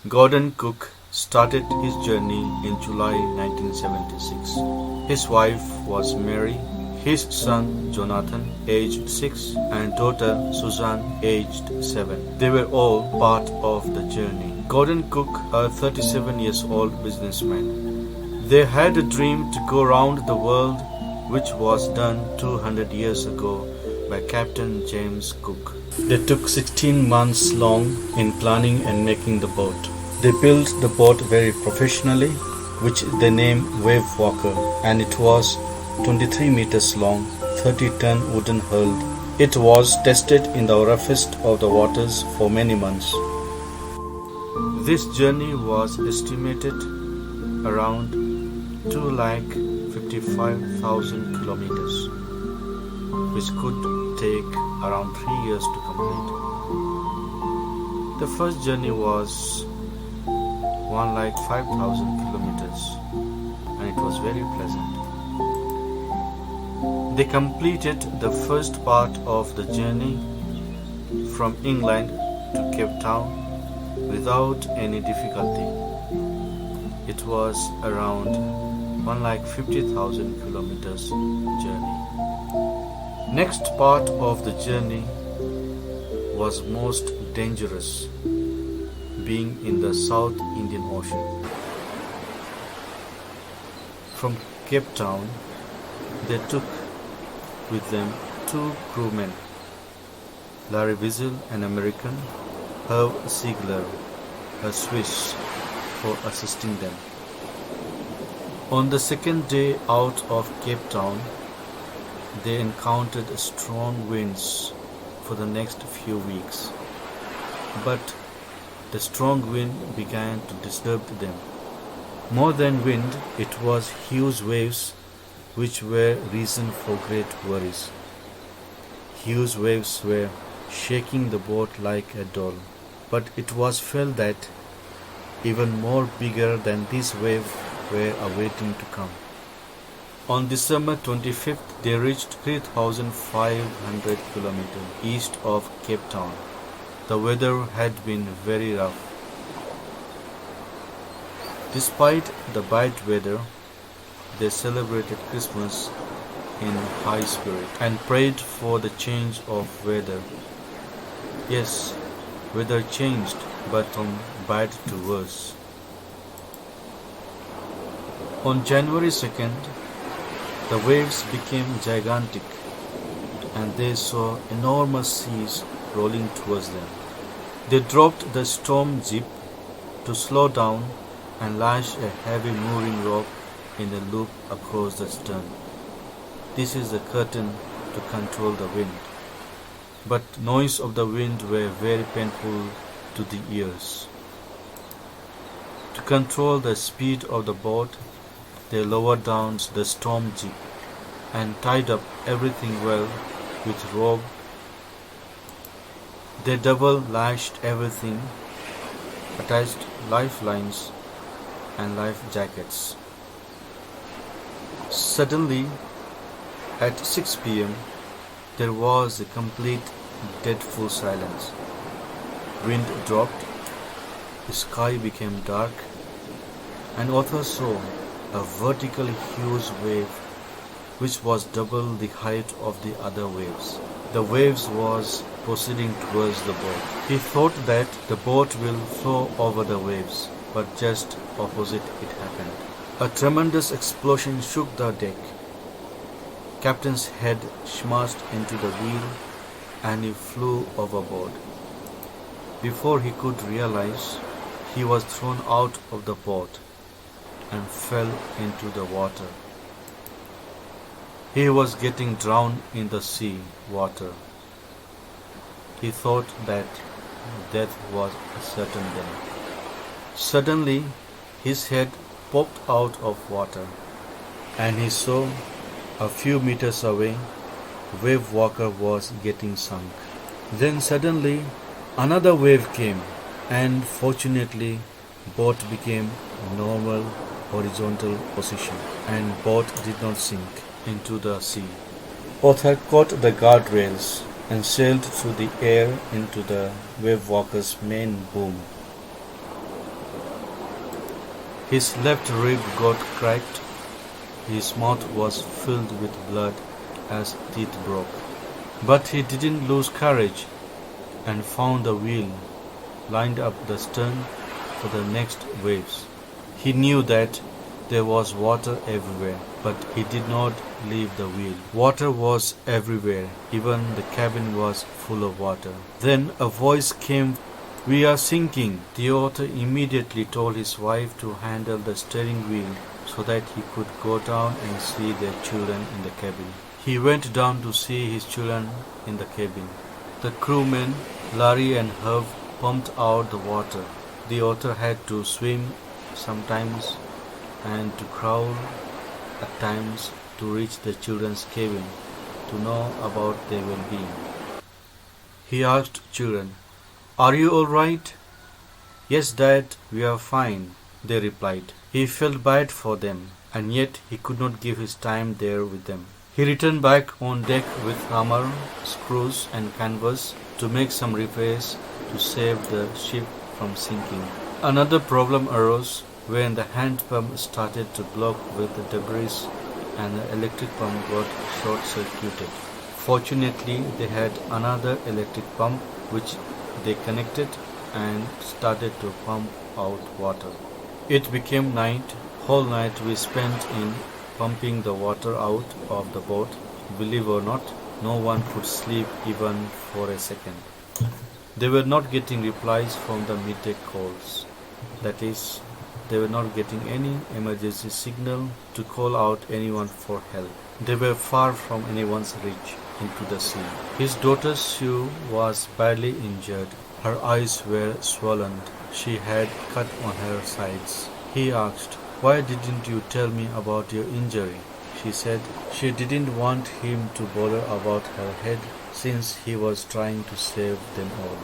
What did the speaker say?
Gordon Cook started his journey in July 1976. His wife was Mary, his son Jonathan, aged 6, and daughter Suzanne, aged 7. They were all part of the journey. Gordon Cook, a 37 years old businessman. They had a dream to go round the world, which was done 200 years ago by Captain James Cook. They took 16 months long in planning and making the boat. They built the boat very professionally, which they named Wave Walker, and it was 23 meters long, 30-ton wooden hull. It was tested in the roughest of the waters for many months. This journey was estimated around 2,55,000 kilometers, which could take around 3 years to complete. The first journey was 1,05,000 kilometers, and it was very pleasant. They completed the first part of the journey from England to Cape Town without any difficulty. It was around 1,50,000 kilometers journey. Next part of the journey was most dangerous, being in the South Indian Ocean. From Cape Town, they took with them 2 crewmen, Larry Wiesel, an American, Herb Siegler, a Swiss, for assisting them. On the second day out of Cape Town, they encountered strong winds for the next few weeks, but the strong wind began to disturb them. More than wind, it was huge waves which were reason for great worries. Huge waves were shaking the boat like a doll, but it was felt that even more bigger than these waves were awaiting to come. On December 25th, they reached 3,500 kilometers east of Cape Town. The weather had been very rough. Despite the bad weather, they celebrated Christmas in high spirit and prayed for the change of weather. Yes, weather changed, but from bad to worse. On January 2nd, the waves became gigantic, and they saw enormous seas rolling towards them. They dropped the storm jeep to slow down and lash a heavy mooring rope in a loop across the stern. This is the curtain to control the wind. But noise of the wind were very painful to the ears. To control the speed of the boat, they lowered down the storm jeep and tied up everything well with rope. They double lashed everything, attached lifelines and life jackets. Suddenly, at 6 p.m., there was a complete deadful silence. Wind dropped, the sky became dark, and Arthur saw a vertical huge wave which was double the height of the other waves. The waves was proceeding towards the boat. He thought that the boat will flow over the waves, but just opposite it happened. A tremendous explosion shook the deck. Captain's head smashed into the wheel and he flew overboard. Before he could realize, he was thrown out of the boat and fell into the water. He was getting drowned in the sea water. He thought that death was certain then. Suddenly, his head popped out of water, and he saw a few meters away, Wave Walker was getting sunk. Then suddenly, another wave came, and fortunately, boat became normal horizontal position, and boat did not sink into the sea. Arthur caught the guardrails and sailed through the air into the Wave Walker's main boom. His left rib got cracked. His mouth was filled with blood as teeth broke. But he didn't lose courage and found the wheel, lined up the stern for the next waves. He knew that there was water everywhere, but he did not leave the wheel. Water was everywhere, even the cabin was full of water. Then a voice came, "We are sinking." The author immediately told his wife to handle the steering wheel so that he could go down and see their children in the cabin. He went down to see his children in the cabin. The crewmen, Larry and Herb, pumped out the water. The author had to swim sometimes and to crawl at times to reach the children's cabin to know about their well-being. He asked children, "Are you all right?" "Yes, Dad, we are fine," they replied. He felt bad for them, and yet he could not give his time there with them. He returned back on deck with hammer, screws, and canvas to make some repairs to save the ship from sinking. Another problem arose when the hand pump started to block with the debris and the electric pump got short-circuited. Fortunately, they had another electric pump which they connected and started to pump out water. It became night. Whole night we spent in pumping the water out of the boat. Believe or not, no one could sleep even for a second. They were not getting replies from the midday calls. That is, they were not getting any emergency signal to call out anyone for help. They were far from anyone's reach into the sea. His daughter Sue was badly injured. Her eyes were swollen. She had cut on her sides. He asked, "Why didn't you tell me about your injury?" She said she didn't want him to bother about her head since he was trying to save them all.